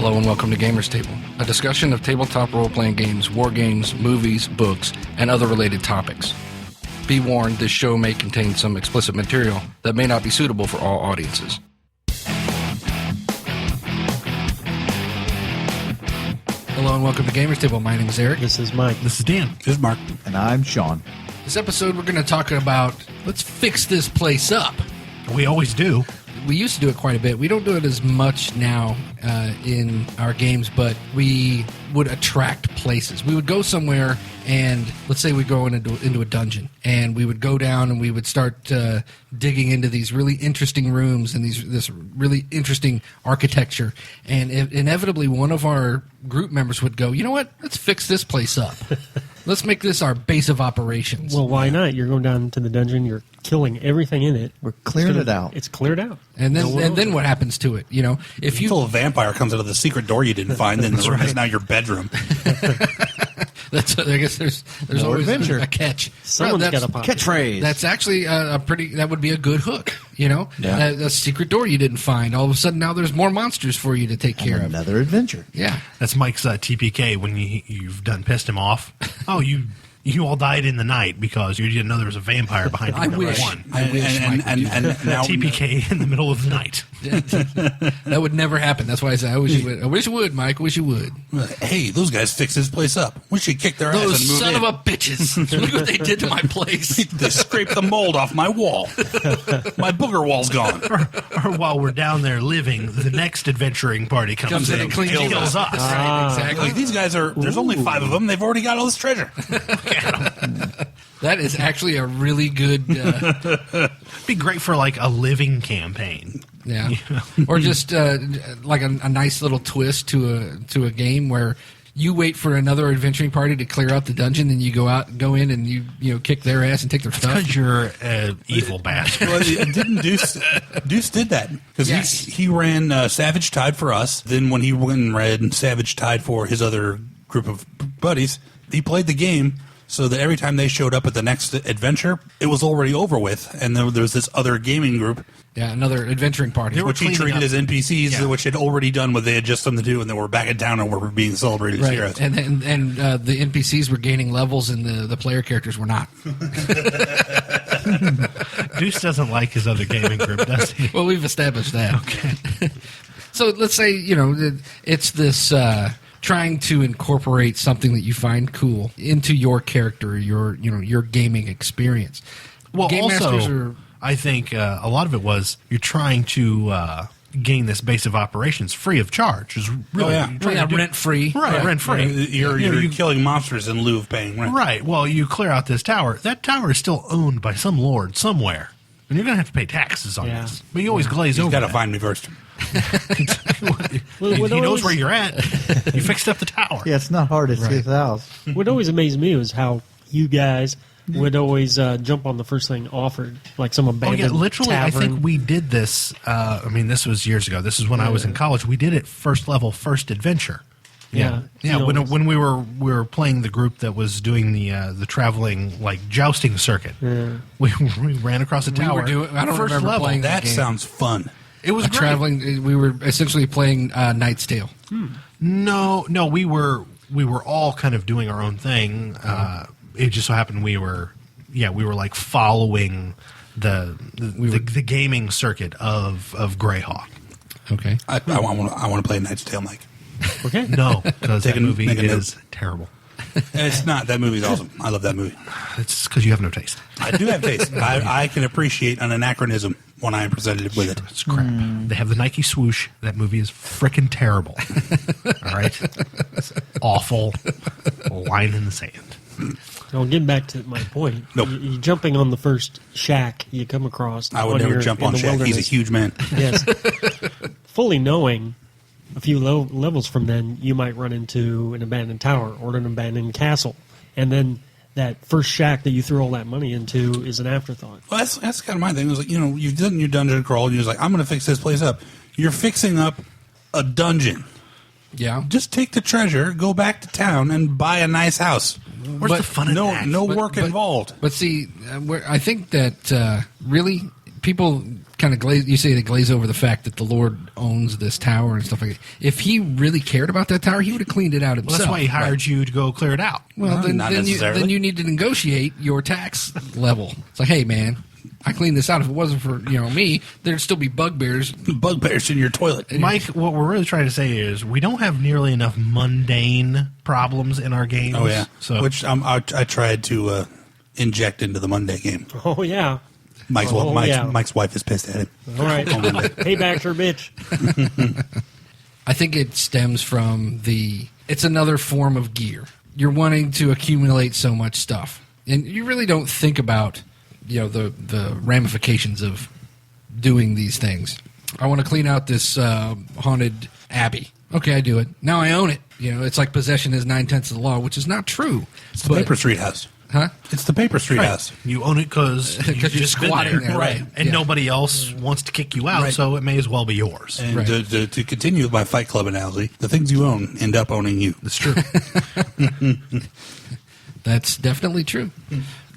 Hello and welcome to Gamers Table, a discussion of tabletop role-playing games, war games, movies, books, and other related topics. Be warned, this show may contain some explicit material that may not be suitable for all audiences. Hello and welcome to Gamers Table. My name is Eric. This is Mike. This is Dan. This is Mark. And I'm Sean. This episode we're going to talk about, let's fix this place up. We always do. We used to do it quite a bit. We don't do it as much now in our games, but we would attract places. We would go somewhere, and let's say we go into a dungeon, and we would go down and we would start digging into these really interesting rooms and this really interesting architecture. And inevitably, one of our group members would go, you know what? Let's fix this place up. Let's make this our base of operations. Well, why not? You're going down to the dungeon. You're killing everything in it. We're clearing it out. It's cleared out. And then what happens to it? You know, if you Until a vampire comes out of the secret door you didn't find, then the room is now your bedroom. I guess there's More always adventure. a catch. Someone's got a pop. Catchphrase. That's actually that would be a good hook, you know? Yeah. A secret door you didn't find. All of a sudden now there's more monsters for you to take care of. Another adventure. Yeah. That's Mike's TPK when you've done pissed him off. Oh, you all died in the night because you didn't know there was a vampire behind you. I wish. One. I wish Mike would do that. And now TPK in the middle of the night. That would never happen. That's why I say I wish you would. I wish you would, Mike. I wish you would. hey, those guys fixed this place up. We should kick their ass Those and move son in. of a bitches. Look what they did to my place. They scraped the mold off my wall. My booger wall's gone. Or while we're down there living, the next adventuring party comes in and cleans kills us. Right, exactly. Like, these guys there's only 5 of them. They've already got all this treasure. That is actually a really good... Be great for like a living campaign. Yeah, or just like a nice little twist to a game where you wait for another adventuring party to clear out the dungeon, and you go in, and you kick their ass and take their stuff. Because you're an evil bastard. Well, didn't Deuce did that because Yes. he ran Savage Tide for us. Then when he went and ran Savage Tide for his other group of buddies, he played the game so that every time they showed up at the next adventure, it was already over with, and there was this other gaming group. Yeah, another adventuring party. Which he treated as NPCs, Yeah. which had already done what they had just done to do, and they were back in town and were being celebrated as Right, heroes. and the NPCs were gaining levels, and the player characters were not. Deuce doesn't like his other gaming group, does he? Well, we've established that. Okay. So let's say it's this trying to incorporate something that you find cool into your character, your gaming experience. Well, Game also, masters are. I think a lot of it was you're trying to gain this base of operations free of charge. Is really you're trying to do- rent free. Right, rent free. You're killing monsters in lieu of paying rent. Right. Well, you clear out this tower. That tower is still owned by some lord somewhere, and you're going to have to pay taxes on Yeah. this. But you always glaze He's over. got to that. find me first. Well, he what knows always- where you're at. You fixed up the tower. Yeah, it's not hard to see his house. What always amazed me was how you guys would always jump on the first thing offered, like some Oh abandoned yeah, literally. tavern. I think we did this. This was years ago. This is when I was in college. We did it first level, first adventure. Yeah. Yeah. You know, When we were playing the group that was doing the traveling like jousting circuit, we ran across a tower. I don't first remember level. playing That game. sounds fun. It was A great. traveling. We were essentially playing Knight's Tale. No, we were all kind of doing our own thing. It just so happened we were like following the gaming circuit of Greyhawk. Okay. I want to play Knight's Tale, Mike. Okay. No, because that movie make a is note. terrible. It's not. That movie's awesome. I love that movie. It's because you have no taste. I do have taste. I can appreciate an anachronism when I am presented with it. It's crap. They have the Nike swoosh. That movie is frickin' terrible. All right? It's awful. Line in the sand. Well, getting back to my point, Nope. you jumping on the first shack you come across. I would when never you're jump in on the Shaq. He's a wilderness. huge man. Yes. Fully knowing a few levels from then, you might run into an abandoned tower or an abandoned castle. And then that first shack that you threw all that money into is an afterthought. Well, that's kind of my thing. It was like, you've done your dungeon crawl, and you're just like, I'm going to fix this place up. You're fixing up a dungeon. Yeah. Just take the treasure, go back to town, and buy a nice house. Where's the fun in that? No work involved. But see, I think that really people kind of glaze. You say they glaze over the fact that the Lord owns this tower and stuff like that. If he really cared about that tower, he would have cleaned it out Well, himself. that's why he hired you to go clear it out. Well, Not necessarily. then you need to negotiate your tax level. It's like, hey, man, I cleaned this out. If it wasn't for me, there'd still be bugbears. Bugbears in your toilet. Mike, what we're really trying to say is we don't have nearly enough mundane problems in our games. Oh yeah, So which I tried to inject into the Monday game. Oh yeah. Mike's wife is pissed at him. All right. Payback's her bitch. I think it stems from it's another form of gear. You're wanting to accumulate so much stuff, and you really don't think about the ramifications of doing these things. I want to clean out this haunted abbey. Okay, I do it. Now I own it. It's like possession is 9/10 of the law, which is not true. It's the Paper Street house. Huh? It's the Paper Street house. you own it because you're just squatting there, right. And Yeah. nobody else wants to kick you out, Right. so it may as well be yours. And Right. to continue with my Fight Club analogy, the things you own end up owning you. It's true. That's definitely true.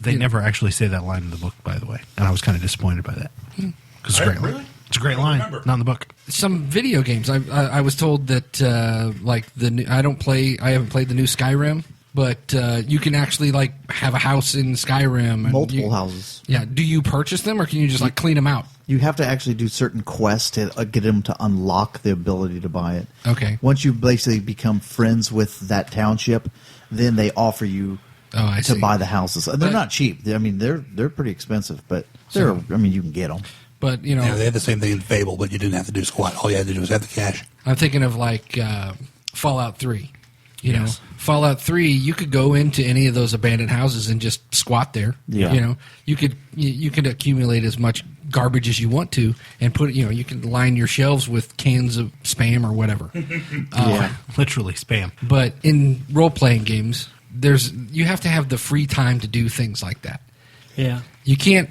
They never actually say that line in the book, by the way, and I was kind of disappointed by that. Because it's a great line. Really? It's a great I don't line. remember. Not in the book. Some video games. I was told that I haven't played the new Skyrim, but you can actually have a house in Skyrim. And Multiple houses. Yeah. Do you purchase them or can you just clean them out? You have to actually do certain quests to get them to unlock the ability to buy it. Okay. Once you basically become friends with that township, then they offer you I to see. buy the houses. They're But- not cheap. They're pretty expensive, but you can get them. But They had the same thing in Fable, but you didn't have to do squat. All you had to do was have the cash. I'm thinking of Fallout 3. Fallout 3, you could go into any of those abandoned houses and just squat there. Yeah. You could accumulate as much garbage as you want to and put you can line your shelves with cans of Spam or whatever. Yeah. Literally spam. But in role-playing games, you have to have the free time to do things like that. Yeah. You can't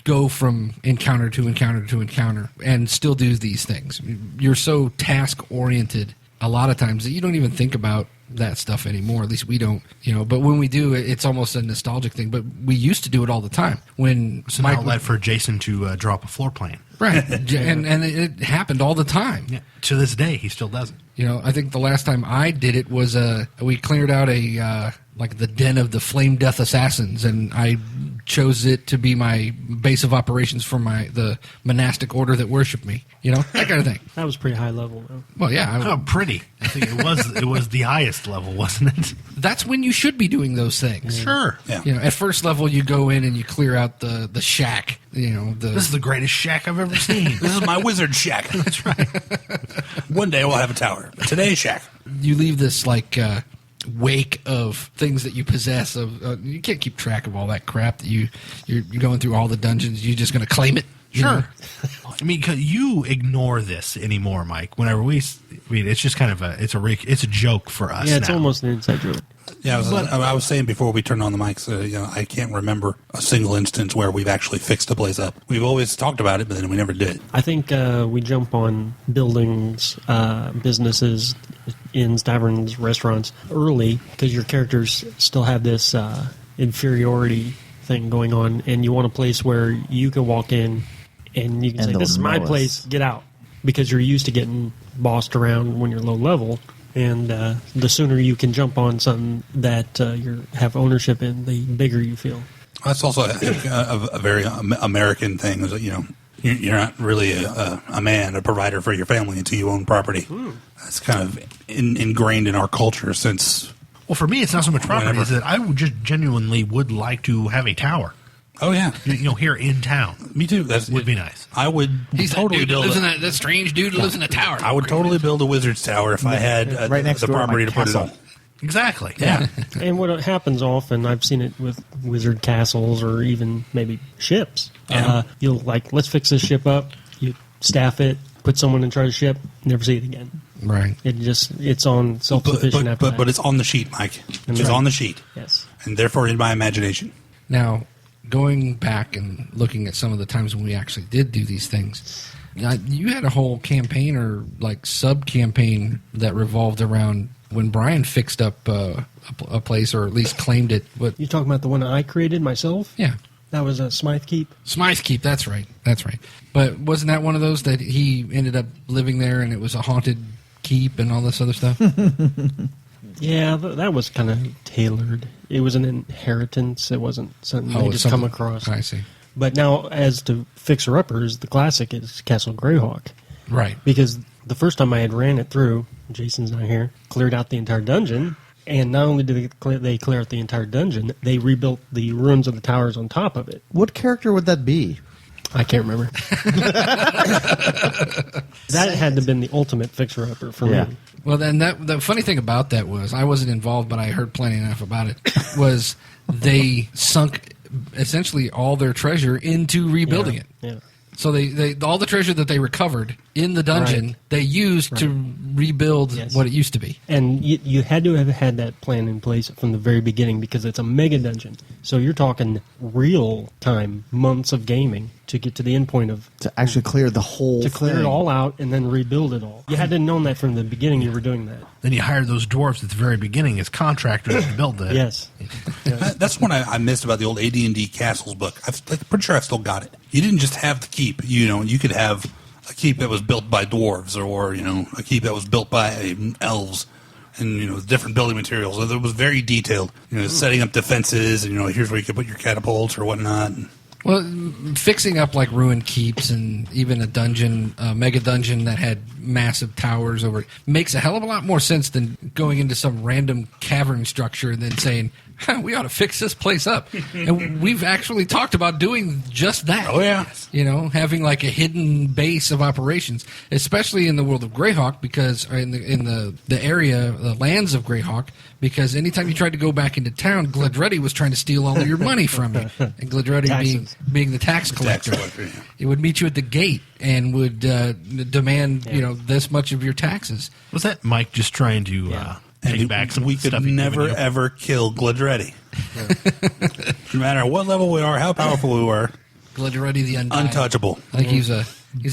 go from encounter to encounter to encounter and still do these things. You're so task-oriented a lot of times that you don't even think about that stuff anymore. At least we don't, But when we do, it's almost a nostalgic thing. But we used to do it all the time. When It's an outlet for Jason to draw up a floor plan. right, and it happened all the time. Yeah. To this day, he still does it. I think the last time I did it was we cleared out the den of the Flame Death Assassins, and I chose it to be my base of operations for the monastic order that worshiped me. That kind of thing. That was pretty high level, though. Well, yeah, Oh, pretty. I think it was the highest level, wasn't it? that's when you should be doing those things. Sure. Yeah. At first level, you go in and you clear out the shack. This is the greatest shack I've ever seen. This is my wizard shack. That's right. One day we'll have a tower. But today's shack. you leave this wake of things that you possess. You can't keep track of all that crap that you're going through all the dungeons. You're just going to claim it. Sure. I mean, 'cause you ignore this anymore, Mike. Whenever it's just kind of it's a joke for us. Yeah, it's now. almost an inside joke. Yeah, I was saying before we turned on the mics, I can't remember a single instance where we've actually fixed a place up. We've always talked about it, but then we never did. I think we jump on buildings, businesses, inns, taverns, restaurants early because your characters still have this inferiority thing going on, and you want a place where you can walk in and you can And say, they'll "This is my know us." place. Get out," because you're used to getting bossed around when you're low level. And the sooner you can jump on something that you have ownership in, the bigger you feel. That's also a very American thing. Is that, you're not really a man, a provider for your family until you own property. That's kind of ingrained in our culture since. Well, for me, it's not so much property Whenever. as that I would just genuinely would like to have a tower. Oh yeah, Here in town. me too. Would be nice. I would He's totally that dude that build. lives in that strange dude that lives in a tower. I would totally build a wizard's tower if I had Right next the door to my property to put it castle. on. Exactly. Yeah. And what happens often, I've seen it with wizard castles or even maybe ships. Yeah. You'll let's fix this ship up. You staff it, put someone in charge of the ship, never see it again. Right. It's on self-sufficient after that. But it's on the sheet, Mike. It's right. on the sheet, Yes. and therefore in my imagination. Now, going back and looking at some of the times when we actually did do these things, you had a whole campaign or sub-campaign that revolved around when Brian fixed up a place or at least claimed it. But You talking about the one I created myself? yeah, That was a Smythe Keep. Smythe Keep, that's right. That's right. But wasn't that one of those that he ended up living there and it was a haunted keep and all this other stuff? Yeah, that was kind of tailored. It was an inheritance. It wasn't something they just come across. I see. But now, as to fixer-uppers, the classic is Castle Greyhawk. Right. Because the first time I had ran it through, Jason's not here, cleared out the entire dungeon, and not only did they clear out the entire dungeon, they rebuilt the ruins of the towers on top of it. What character would that be? I can't remember. That had to have been the ultimate fixer-upper for me. Well, then the funny thing about that was, I wasn't involved, but I heard plenty enough about it, was they sunk essentially all their treasure into rebuilding it. Yeah. So they all the treasure that they recovered in the dungeon, they used to rebuild what it used to be. And you had to have had that plan in place from the very beginning because it's a mega dungeon. So you're talking real time, months of gaming to get to the end point of... To actually clear the whole To clear it all out and then rebuild it all. You had to have known that from the beginning you were doing that. Then you hired those dwarves at the very beginning as contractors to build that. Yes. That's one I missed about the old AD&D Castles book. I'm pretty sure I've still got it. You didn't just have the keep. You could have a keep that was built by dwarves, or a keep that was built by elves, and different building materials. So it was very detailed. Setting up defenses, and here's where you could put your catapults or whatnot. Well, fixing up like ruined keeps and even a dungeon, mega dungeon that had massive towers over it makes a hell of a lot more sense than going into some random cavern structure and then saying, we ought to fix this place up. And we've actually talked about doing just that. Oh, yeah. Having like a hidden base of operations, especially in the world of Greyhawk, because in the area, the lands of Greyhawk, because anytime you tried to go back into town, Gledretti was trying to steal all of your money from you. And Gledretti being the tax collector. It would meet you at the gate and would demand, this much of your taxes. Was that Mike just trying to take back some we stuff? could never, ever kill Gledretti. No matter what level we are, how powerful we were. Gledretti the Undying. Untouchable. I think he's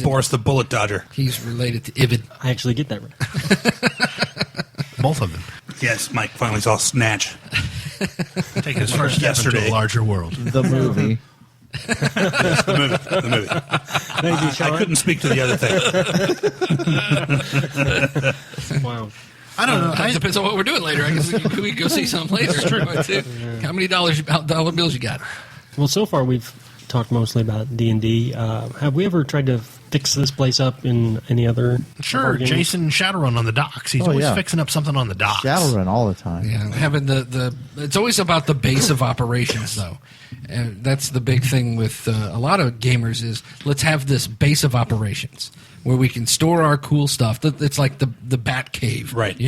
Boris the Bullet Dodger. He's related to Ibid. I actually get that right. Both of them. Yes, Mike finally saw Snatch. Take his first step into a larger world. The movie. Yes, the movie. Thank you, Sean. I couldn't speak to the other thing. Wow. I don't know. It depends on what we're doing later. I guess we can go see something later. That's true. How many dollar bills you got? Well, so far we've talked mostly about D&D. Have we ever tried to fix this place up in any other? Sure, Jason Shadowrun on the docks. He's always fixing up something on the docks. Shadowrun all the time. Yeah, having the it's always about the base of operations, though. And that's the big thing with a lot of gamers is let's have this base of operations where we can store our cool stuff. It's like the Bat Cave, right?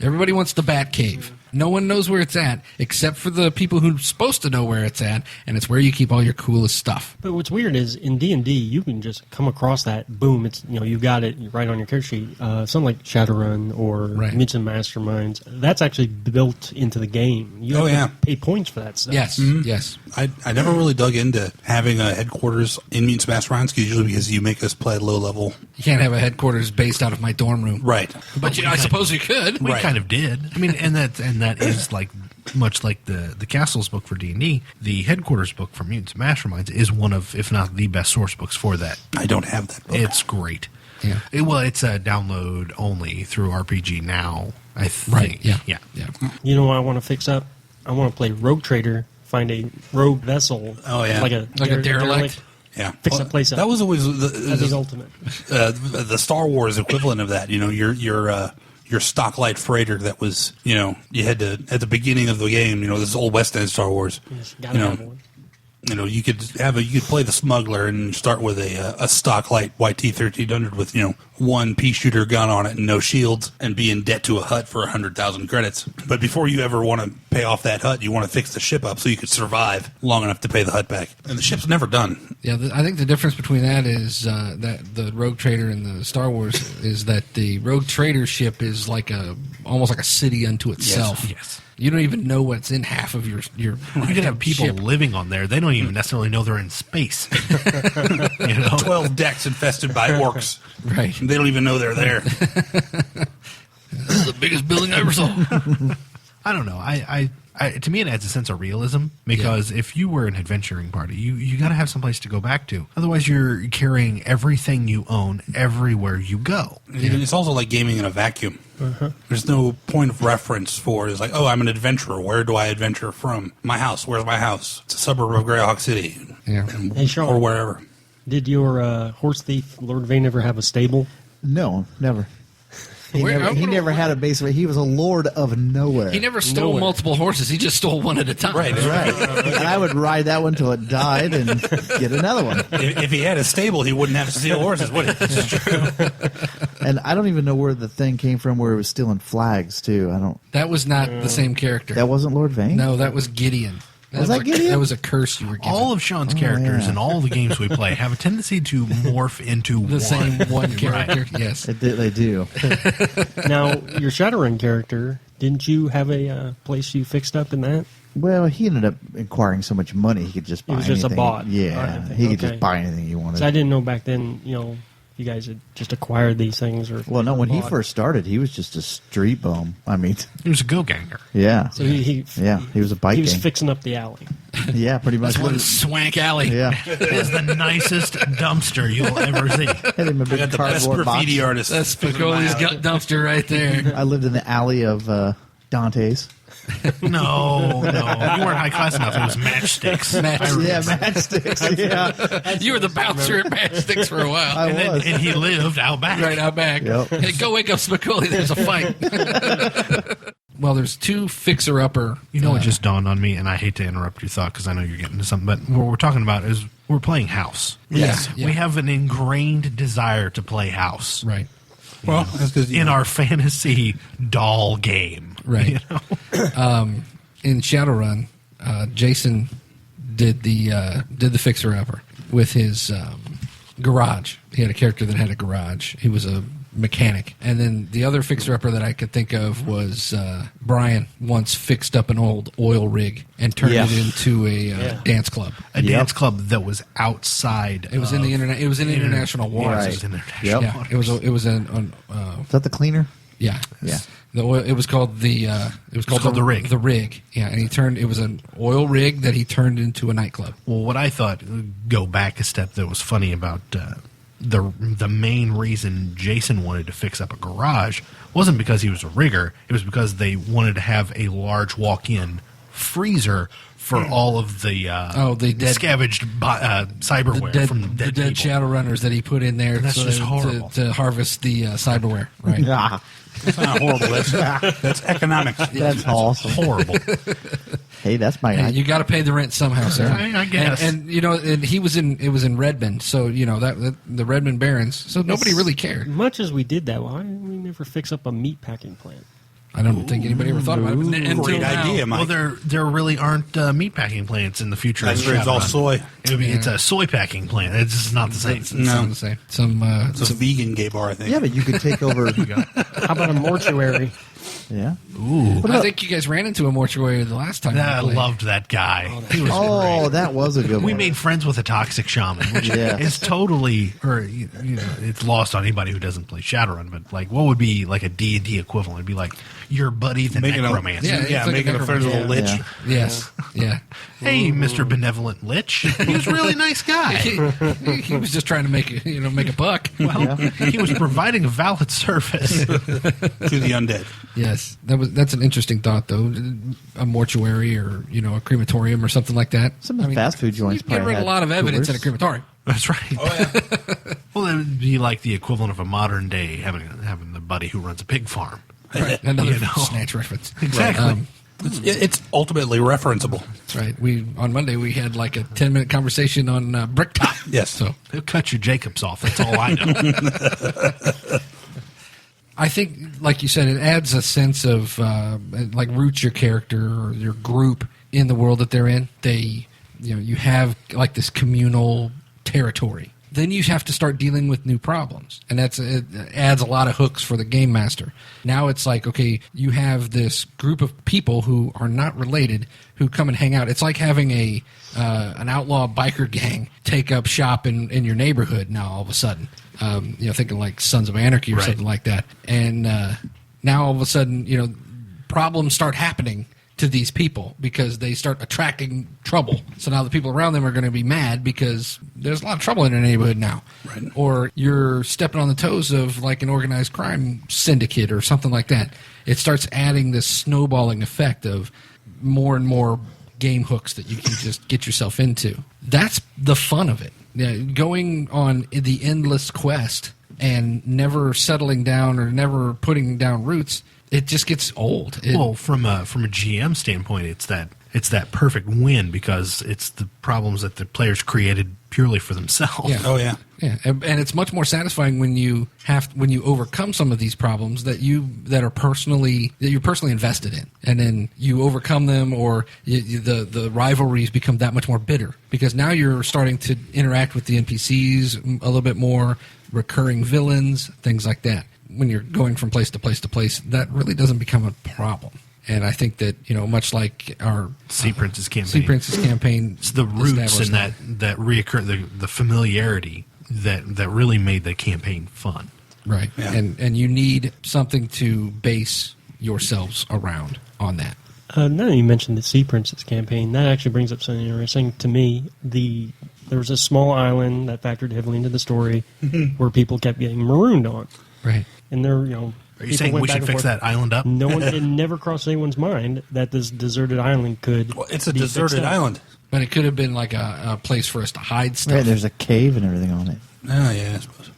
Everybody wants the Bat Cave. No one knows where it's at except for the people who're supposed to know where it's at, and it's where you keep all your coolest stuff. But what's weird is in D&D you can just come across that. Boom! It's you got it right on your character sheet. Something like Shadowrun or Myths and Masterminds. That's actually built into the game. You have to pay points for that stuff. Yes, yes. I never really dug into having a headquarters in Mutants Masterminds usually because you make us play at low level. You can't have a headquarters based out of my dorm room, right? But I suppose you could. We kind of did. I mean, and that is like much like the Castles book for D&D. The headquarters book for Mutants Masterminds is one of, if not the best source books for that. I don't have that book. It's great. Yeah. It's a download only through RPG Now, I think. Right. Yeah. You know what I want to fix up? I want to play Rogue Trader. Find a rogue vessel. Oh yeah, like a derelict. Yeah, fix that place up. That was always the ultimate. The Star Wars equivalent of that. Your stock light freighter that was, you had to, at the beginning of the game, this is old West End Star Wars. Yes, gotta have one. You could play the smuggler and start with a stock light YT-1300 with one pea shooter gun on it and no shields and be in debt to a hut for 100,000 credits. But before you ever want to pay off that hut, you want to fix the ship up so you could survive long enough to pay the hut back. And the ship's never done. Yeah, I think the difference between that is that the Rogue Trader and the Star Wars is that the Rogue Trader ship is almost like a city unto itself. Yes. You don't even know what's in half of your You could have people ship. living on there. They don't even necessarily know they're in space. 12 decks infested by orcs. Right. They don't even know they're there. This is the biggest building I ever saw. I don't know. I to me, it adds a sense of realism because if you were an adventuring party, you got to have someplace to go back to. Otherwise, you're carrying everything you own everywhere you go. It's also like gaming in a vacuum. There's no point of reference for it. It's like, oh, I'm an adventurer. Where do I adventure from? My house. Where's my house? It's a suburb of Greyhawk City. Yeah. Hey, Sean. Or wherever. Did your horse thief, Lord Vane, ever have a stable? No, never. He Where- never had a base. He was a lord of nowhere. He never stole Nowhere. multiple horses. He just stole one at a time. Right. Right. And I would ride that one till it died and get another one. If he had a stable, he wouldn't have to steal horses, would he? This is true. And I don't even know where the thing came from where it was stealing flags, too. That was not the same character. That wasn't Lord Vane? No, that was Gideon. Was that Gideon? That was a curse you were given. All of Sean's characters yeah. in all the games we play have a tendency to morph into the same one character. Right. Yes. They do. Now, your Shadowrun character, didn't you have a place you fixed up in that? Well, he ended up acquiring so much money he could just buy It was just a anything. bot. Yeah, Right. he could Okay. just buy anything he wanted. So I didn't know back then, you guys had just acquired these things. Or Well, no, when he bought. first started, he was just a street bum. I mean, He was a go-ganger. yeah. So he was a bike He was gang. fixing up the alley. Yeah, pretty much. That's one swank alley. Yeah. It is the nicest dumpster you'll ever see. Had him a I big got the best cardboard box. graffiti artist. That's Spicoli's dumpster right there. I lived in the alley of Dante's. No, you weren't high class enough. It was matchsticks. Yeah, matchsticks. Yeah, You were the bouncer at Matchsticks for a while. I And, was. and he lived out back. Right out back. Yep. Hey, go wake up Spicoli. There's a fight. Well, there's two fixer-upper. You know, it just dawned on me, and I hate to interrupt your thought because I know you're getting to something, but what we're talking about is we're playing house. Yes. We have an ingrained desire to play house. Right. Well, that's because In our fantasy doll game. Right. You know? In Shadowrun, Jason did the fixer-upper with his garage. He had a character that had a garage. He was a mechanic. And then the other fixer-upper that I could think of was Brian once fixed up an old oil rig and turned Yeah. it into a dance club. A dance club that was outside. It was in the internet. It was in international waters. Right. It was international. Yep. Yeah, it was an Is that the cleaner? yeah. Yeah. The oil, it was called the called the rig. The rig. Yeah, and it was an oil rig that he turned into a nightclub. Well, what I thought, go back a step, that was funny about the main reason Jason wanted to fix up a garage wasn't because he was a rigger. It was because they wanted to have a large walk-in freezer for all of the the dead- scavenged cyberware from the dead people. Shadowrunners that he put in there That's just horrible. to harvest the cyberware. Right. Yeah. That's not horrible. That's economics. That's awesome. Horrible. Hey, that's my. Hey, you got to pay the rent somehow, sir. I guess. And and it was in Redmond, so that the Redmond Barons. So nobody really cared. Much as we did that, why didn't we never fix up a meat packing plant? I don't think anybody ever thought about it. Until Great now. idea, Mike. Well, there really aren't meatpacking plants in the future. That's of true. It's all Shadowrun. soy. It's a soy packing plant. It's just not the same. It's not the same. It's a vegan gay bar, I think. Yeah, but you could take over. How about a mortuary? Yeah. Ooh, I think you guys ran into a mortuary the last time. I we played. loved that guy. He was Oh, great. that was a good We one. made friends with a toxic shaman, which Yeah. is totally, or it's lost on anybody who doesn't play Shadowrun. But like, what would be like a D&D equivalent? It'd be like your buddy, the Making necromancer. Yeah, it's like making a a friends with a lich. Yeah. Yes. Yeah. Hey, Mr. Benevolent Lich, he was a really nice guy. He was just trying to make a buck. Well, he was providing a valid service. To the undead. Yes, that's an interesting thought, though. A mortuary or a crematorium or something like that. Some of the fast food joints You get rid of a lot of evidence in a crematorium. That's right. Oh, yeah. Well, it would be like the equivalent of a modern day having the buddy who runs a pig farm. Right. Another You know. snatch reference. Exactly. It's ultimately referenceable. That's right. On Monday we had like a 10-minute conversation on bricktop. Yes. So He'll cut your Jacobs off. That's all I know. I think, like you said, it adds a sense of like roots your character or your group in the world that they're in. You have like this communal territory. Then you have to start dealing with new problems, and it adds a lot of hooks for the game master. Now it's like, okay, you have this group of people who are not related who come and hang out. It's like having an outlaw biker gang take up shop in your neighborhood. Now all of a sudden, thinking like Sons of Anarchy or Right. something like that, and now all of a sudden, problems start happening to these people because they start attracting trouble. So now the people around them are going to be mad because there's a lot of trouble in their neighborhood now. Right. Or you're stepping on the toes of like an organized crime syndicate or something like that. It starts adding this snowballing effect of more and more game hooks that you can just get yourself into. That's the fun of it. Going on the endless quest and never settling down or never putting down roots, it just gets old. Well, from a GM standpoint, it's that perfect win because it's the problems that the players created purely for themselves. Yeah. Oh, yeah. Yeah, and it's much more satisfying when you overcome some of these problems that you're personally invested in, and then you overcome them, or the rivalries become that much more bitter because now you're starting to interact with the NPCs a little bit more, recurring villains, things like that. When you're going from place to place to place, that really doesn't become a problem. And I think that, much like our Sea Princess campaign, it's the roots and that reoccur, the familiarity that really made the campaign fun. Right. Yeah. And you need something to base yourselves around on that. Now that you mentioned the Sea Princess campaign, that actually brings up something interesting to me. There was a small island that factored heavily into the story where people kept getting marooned on. Right. And there, Are you saying we should fix that island up? No one, it never crossed anyone's mind that this deserted island could. Well, it's a be deserted fixed up. island. But it could have been like a place for us to hide stuff. Right, there's a cave and everything on it. Oh, yeah, I suppose.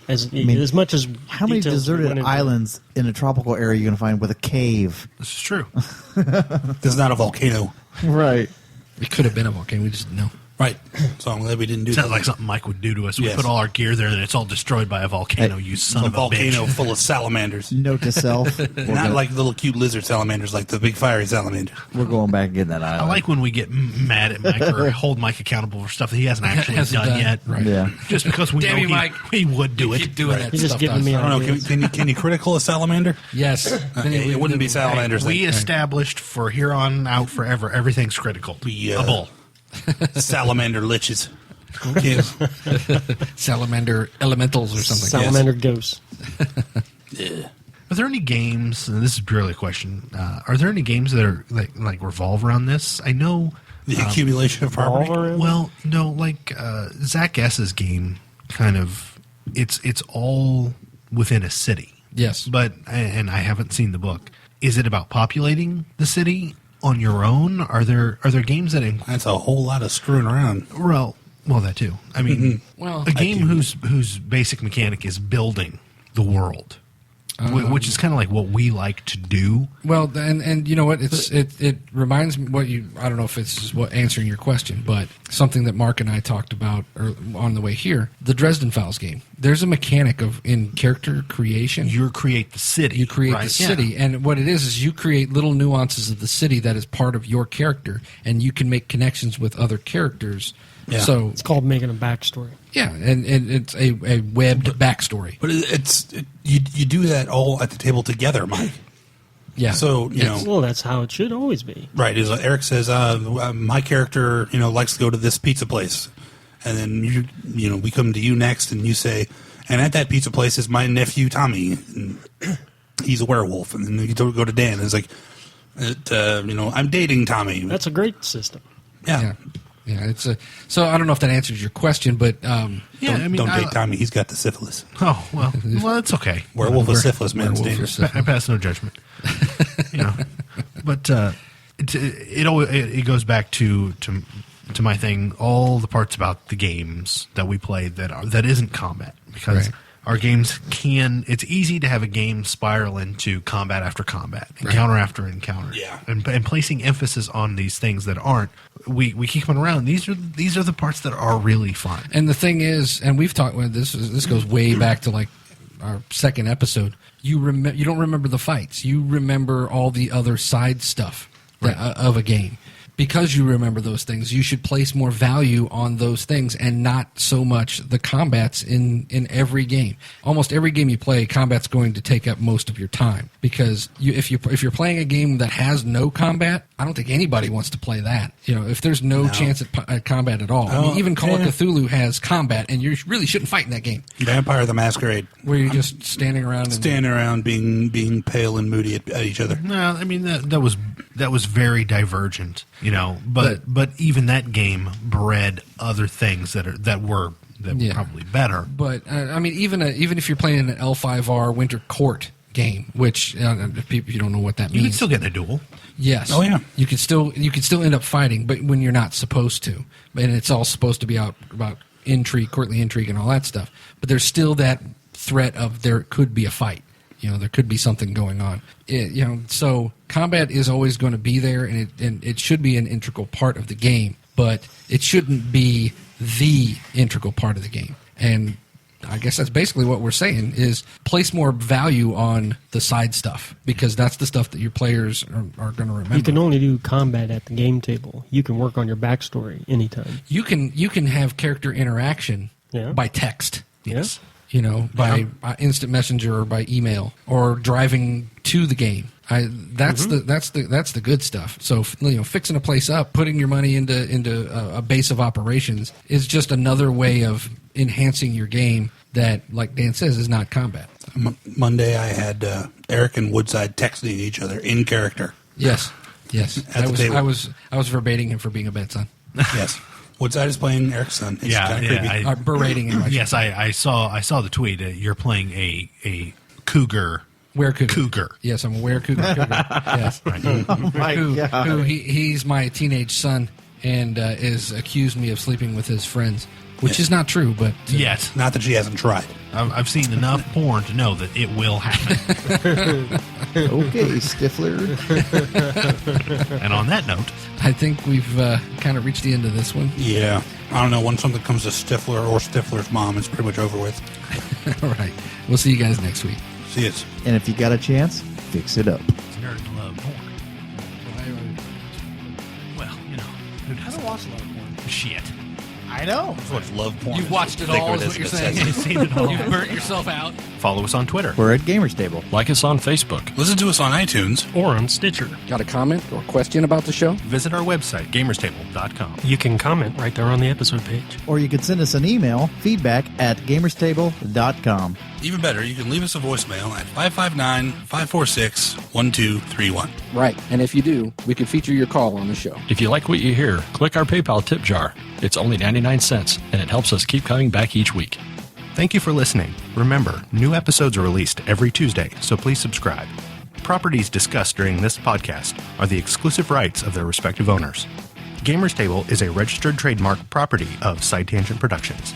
As much as How many details we deserted went into- islands in a tropical area are you going to find with a cave? This is true. There's not a volcano. Right. It could have been a volcano. We just didn't know. Right. So I'm glad we didn't do Sounds that. like something Mike would do to us. We Yes. put all our gear there, and it's all destroyed by a volcano. You son a of a volcano bitch! full of salamanders. Note to self. Not like little cute lizard salamanders, like the big fiery salamander. We're going back and getting that island. I like when we get mad at Mike or hold Mike accountable for stuff that he hasn't actually Hasn't done done. yet. Right. Yeah. Just because we Damn know you, Mike. he would do You it. keep doing Right. that He's just stuff giving to me us. I don't know. ideas. Can you critical a salamander? Yes. It wouldn't be salamanders. We then. established for here on out forever, everything's critical. A bull. Salamander liches. Yes. Salamander elementals or something. Salamander ghosts. Yeah. Are there any games? And this is purely a question. Are there any games that are like revolve around this? I know. The accumulation of property. All around? Well, no, like Zach S's game, kind of. It's all within a city. Yes. But and I haven't seen the book. Is it about populating the city on your own? Are there games that That's a whole lot of screwing around. well that too. I mean, Well, a game whose basic mechanic is building the world, which is kind of like what we like to do. Well, and you know what? It reminds me what you. I don't know if it's what answering your question, but something that Mark and I talked about on the way here. The Dresden Files game. There's a mechanic in character creation. You create the city. You create right? the city, and what it is you create little nuances of the city that is part of your character, and you can make connections with other characters. Yeah. So It's called making a backstory. yeah, and it's a webbed backstory. But you do that all at the table together, Mike. Yeah. So, you know. Well, that's how it should always be. Right. As Eric says, my character, likes to go to this pizza place. And then, we come to you next and you say, and at that pizza place is my nephew, Tommy. And he's a werewolf. And then you go to Dan and it's like, I'm dating Tommy. That's a great system. Yeah. Yeah, it's so I don't know if that answers your question, but Don't date Tommy. He's got the syphilis. Oh well, it's okay. Werewolf with syphilis, man. It's Werewolf dangerous. with I pass no judgment. But it goes back to my thing. All the parts about the games that we play that isn't combat, because Right. our games it's easy to have a game spiral into combat after combat, encounter after encounter, Yeah. and placing emphasis on these things that aren't. We keep coming around. These are the parts that are really fun. And the thing is, and we've talked. This goes way back to like our second episode. You don't remember the fights. You remember all the other side stuff of a game. Because you remember those things, you should place more value on those things and not so much the combats in every game. Almost every game you play, combat's going to take up most of your time. Because if you're playing a game that has no combat, I don't think anybody wants to play that. If there's no chance at combat at all. I mean, even Call of Cthulhu has combat, and you really shouldn't fight in that game. Vampire the Masquerade. Where you're just standing around. Standing around being pale and moody at each other. No, I mean that was very divergent, but even that game bred other things that were probably better. But I mean, even if you're playing an L5R Winter Court game, which if you don't know what that means, You can still get in a duel. yes, Oh, yeah. you could still end up fighting, but when you're not supposed to, and it's all supposed to be about intrigue, courtly intrigue, and all that stuff. But there's still that threat of there could be a fight. There could be something going on. So combat is always going to be there, and it should be an integral part of the game, but it shouldn't be the integral part of the game. And I guess that's basically what we're saying is place more value on the side stuff, because that's the stuff that your players are going to remember. You can only do combat at the game table. You can work on your backstory anytime. You can have character interaction by text. Yes. By instant messenger or by email or driving to the game. That's the good stuff. So fixing a place up, putting your money into a base of operations is just another way of enhancing your game that, like Dan says, is not combat. Monday, I had Eric and Woodside texting each other in character. Yes. At the table. I was verbating him for being a bad son. Yes. Woodside is playing Eric's son. It's kind of creepy. Berating him. Yes, I saw the tweet. You're playing a cougar. Cougar. Yes, I'm a cougar. Yes. My God. Who he's my teenage son and is accused me of sleeping with his friends, which is not true, but Yes. Not that she hasn't tried. I've seen enough porn to know that it will happen. Okay, Stifler. And on that note, I think we've kind of reached the end of this one. Yeah. I don't know. When something comes to Stifler or Stifler's mom, it's pretty much over with. All right. We'll see you guys next week. See you. And if you got a chance, fix it up. nerds love porn. Well, who doesn't? I don't watch a lot of porn. Shit. I know. So much love porn. You've watched it all, is what you're saying. You've seen it all. You've burnt yourself out. Follow us on Twitter. We're at Gamers Table. Like us on Facebook. Listen to us on iTunes. Or on Stitcher. Got a comment or question about the show? Visit our website, gamerstable.com. You can comment right there on the episode page. Or you can send us an email, feedback@gamerstable.com. Even better, you can leave us a voicemail at 559-546-1231. Right. And if you do, we can feature your call on the show. If you like what you hear, click our PayPal tip jar. It's only 99 cents, and it helps us keep coming back each week. Thank you for listening. Remember, new episodes are released every Tuesday, so please subscribe. Properties discussed during this podcast are the exclusive rights of their respective owners. Gamers Table is a registered trademark property of Side Tangent Productions.